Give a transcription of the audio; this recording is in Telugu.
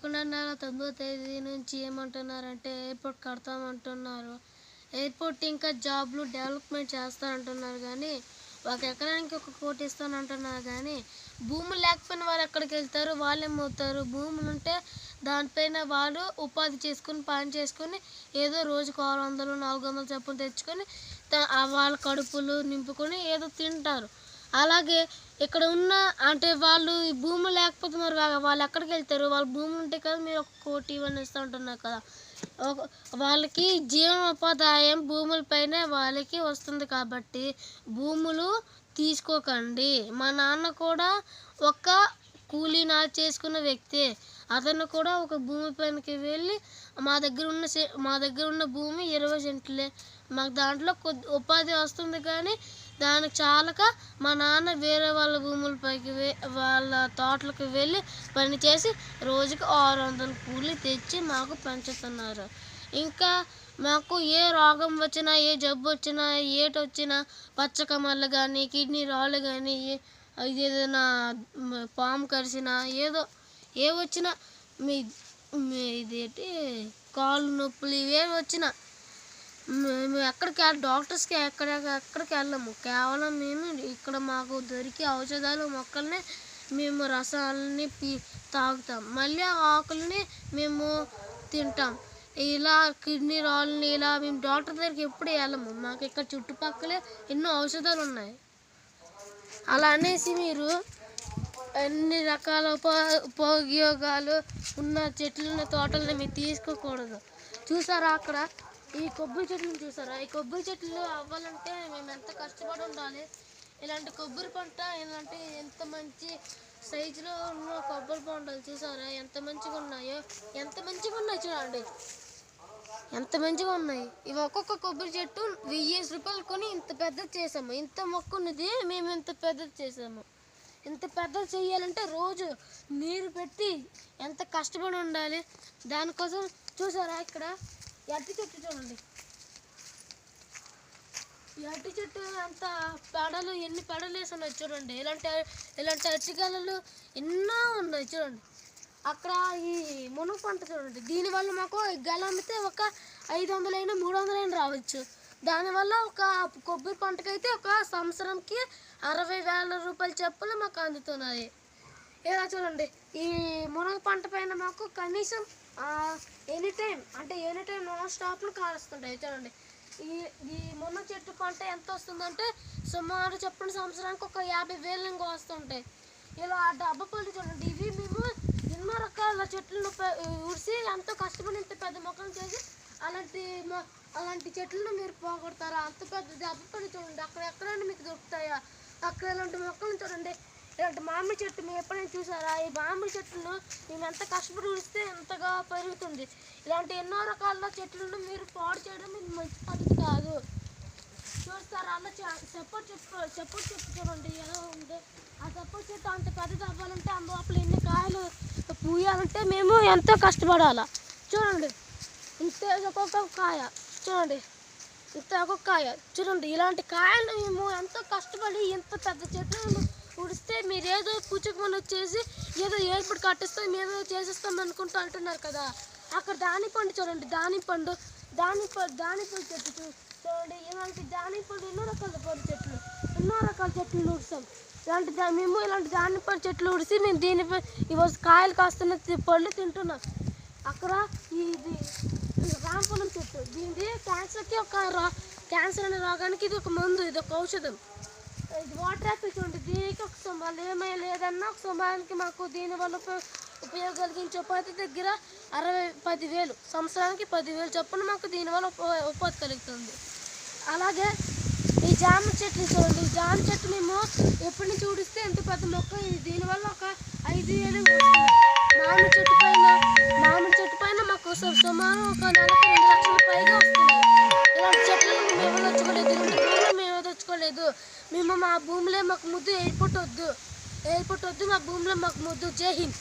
11వ నెల 9వ తేదీ నుంచి ఏమంటున్నారంటే ఎయిర్పోర్ట్ కడతామంటున్నారు. ఎయిర్పోర్ట్ ఇంకా జాబ్లు డెవలప్మెంట్ చేస్తానంటున్నారు కానీ ఒక ఎకరానికి 1 కోటి ఇస్తానంటున్నారు కానీ భూములు లేకపోయిన వారు ఎక్కడికి వెళ్తారు? వాళ్ళేమవుతారు? భూములు ఉంటే దానిపైన వాళ్ళు ఉపాధి చేసుకుని పని చేసుకుని ఏదో రోజుకు 600 400 చొప్పున తెచ్చుకొని వాళ్ళ కడుపులు నింపుకొని ఏదో తింటారు. అలాగే ఇక్కడ ఉన్న అంటే వాళ్ళు ఈ భూములు లేకపోతే మరి వాళ్ళు ఎక్కడికి వెళ్తారు? వాళ్ళ భూములు ఉంటాయి కదా, మీరు 1 కోటి ఇవన్నీ ఇస్తూ ఉంటున్నారు కదా. వాళ్ళకి జీవనోపాధ్యాయం భూములపైనే వాళ్ళకి వస్తుంది కాబట్టి భూములు తీసుకోకండి. మా నాన్న కూడా ఒక కూలీ నాలి చేసుకున్న వ్యక్తే. అతను కూడా ఒక భూమి పైనకి వెళ్ళి మా దగ్గర ఉన్న భూమి 20 సెంట్లే. మాకు దాంట్లో ఉపాధి వస్తుంది కానీ దానికి చాలక మా నాన్న వేరే వాళ్ళ భూములపైకి వాళ్ళ తోటలకు వెళ్ళి పని చేసి రోజుకి 600 కూలీ తెచ్చి మాకు పెంచుతున్నారు. ఇంకా మాకు ఏ రోగం వచ్చినా, ఏ జబ్బు వచ్చినా, ఏటి వచ్చినా, పచ్చకమల్ల కానీ, కిడ్నీ రాళ్ళు కానీ, ఏదైనా పాము కరిసినా, ఏ వచ్చినా ఇదేంటి కాళ్ళు నొప్పులు ఇవేమి వచ్చినా మేము డాక్టర్స్కి ఎక్కడికి వెళ్ళము. కేవలం మేము ఇక్కడ మాకు దొరికే ఔషధాలు మొక్కల్ని మేము రసాలని తాగుతాం. మళ్ళీ ఆ ఆకులని మేము తింటాం. ఇలా కిడ్నీ రాళ్ళని ఇలా మేము డాక్టర్ దగ్గరికి ఎప్పుడు వెళ్ళము. మాకు ఇక్కడ చుట్టుపక్కలే ఎన్నో ఔషధాలు ఉన్నాయి. అలా అనేసి మీరు అన్ని రకాల ఉపయోగాలు ఉన్న చెట్లని తోటలని మీరు తీసుకోకూడదు. చూసారా అక్కడ ఈ కొబ్బరి చెట్లను చూసారా? ఈ కొబ్బరి చెట్లు అవ్వాలంటే మేము ఎంత కష్టపడి ఉండాలి. ఇలాంటి కొబ్బరి పంట ఇలాంటి ఎంత మంచి సైజులో ఉన్న కొబ్బరి బొండాలు చూసారా ఎంత మంచిగా ఉన్నాయో? ఎంత మంచిగా ఉన్నాయి చూడండి, ఎంత మంచిగా ఉన్నాయి. ఇవి ఒక్కొక్క కొబ్బరి చెట్టు 1000 రూపాయలు కొని ఇంత పెద్దది చేసాము. ఇంత మొక్క ఉన్నది మేము ఇంత పెద్దది చేసాము. ఇంత పెద్దది చేయాలంటే రోజు నీరు పెట్టి ఎంత కష్టపడి ఉండాలి. దానికోసం చూసారా ఇక్కడ అరటి చెట్టు చూడండి. ఈ అరటి చెట్టు అంత పెడలు ఎన్ని పెడలు వేసి ఉన్నాయి చూడండి. ఇలాంటి అరటికాయలు ఎన్నో ఉన్నాయి చూడండి. అక్కడ ఈ మునగ పంట చూడండి. దీనివల్ల మాకు గెల అమ్మితే ఒక 500 అయినా 300 అయినా రావచ్చు. దానివల్ల ఒక కొబ్బరి పంటకైతే ఒక సంవత్సరంకి 60,000 రూపాయల చొప్పున మాకు అందుతున్నాయి. ఇలా చూడండి ఈ మునగ పంట పైన మాకు కనీసం ఎనీ టైం నాన్ స్టాప్లు కాలుస్తుంటాయి చూడండి. ఈ మునగ చెట్టు పంట ఎంత వస్తుందంటే సుమారు చెప్పిన సంవత్సరానికి ఒక 50,000 ఇంకా వస్తుంటాయి. ఇలా డబ్బపళ్ళు చూడండి. ఇవి మేము ఎన్నో రకాల చెట్లను ఉడిసి ఎంతో కష్టపడి ఇంత పెద్ద మొక్కలు చేసి అలాంటి చెట్లను మీరు పోగొడతారా? అంత పెద్ద డబ్బపళ్ళు చూడండి. ఎక్కడైనా మీకు దొరుకుతాయా? అక్కడ ఇలాంటి మొక్కలను చూడండి. ఇలాంటి మామిడి చెట్టు మీరు ఎప్పుడైనా చూసారా? ఈ మామిడి చెట్లను మేము ఎంత కష్టపడి ఉడిస్తే ఎంతగా పెరుగుతుంది. ఇలాంటి ఎన్నో రకాల చెట్లను మీరు పాడు చేయడం మీకు మంచి పద్ధతి కాదు. చూస్తారా? అలా సపోర్ట్ చెట్టు చూడండి ఎలా ఉంది. ఆ సపోర్ట్ చెట్టు అంత పెద్దది అవ్వాలంటే అందులోపల ఎన్ని కాయలు పూయాలంటే మేము ఎంతో కష్టపడాలా. చూడండి ఇంత ఒక్కొక్క కాయ చూడండి, ఇంత ఒక్కొక్క కాయ చూడండి. ఇలాంటి కాయలు మేము ఎంతో కష్టపడి ఇంత పెద్ద చెట్లను ఉడిస్తే మీరేదో పుచ్చుకొని వచ్చేసి ఏదో ఎయిర్పోర్ట్ కట్టిస్తాం ఏదో చేసేస్తాం అనుకుంటూ అంటున్నారు కదా. అక్కడ దానిపండు చూడండి, దానిపండు చెట్టు చూడండి. ఇలాంటి దానిపండు ఎన్నో రకాల చెట్లు ఉడిస్తాం. మేము ఇలాంటి దానిపండు చెట్లు ఉడిసి మేము దీనిపై ఇవి కాయలు కాస్తున్న పళ్ళు తింటున్నాం. అక్కడ ఇది రామఫలం చెట్టు. దీనిది క్యాన్సర్కి క్యాన్సర్ అనే రోగానికి ఇది ఒక మందు, ఇది ఒక ఔషధం. ఇది వాటర్ యాపిల్ చూడండి. దీనికి వాళ్ళు ఏమైనా లేదన్నా ఒక సమయానికి మాకు దీనివల్ల ఉపయోగం కలిగించే ఉపాధి దగ్గర 10,000 సంవత్సరానికి 10,000 చొప్పున మాకు దీనివల్ల ఉపాధి కలుగుతుంది. అలాగే ఈ జామ చెట్లు చూడండి. ఈ జామ చెట్టు మేము ఎప్పటి నుంచి ఊడిస్తే ఎంత పెద్ద మొక్క. దీనివల్ల ఒక 5,000 మామిడి చెట్టు పైన మాకు సుమారు ఒక నెలకు 2 లక్షల పైగా వస్తున్నాయి. ఇలాంటి చెట్లను మేము తెచ్చుకోలేదు. మేము మా భూమిలో మాకు ముద్దు ఎయిర్పోర్ట్ వద్దు. మా భూమిలో మాకు ముద్దు. జై హింద్.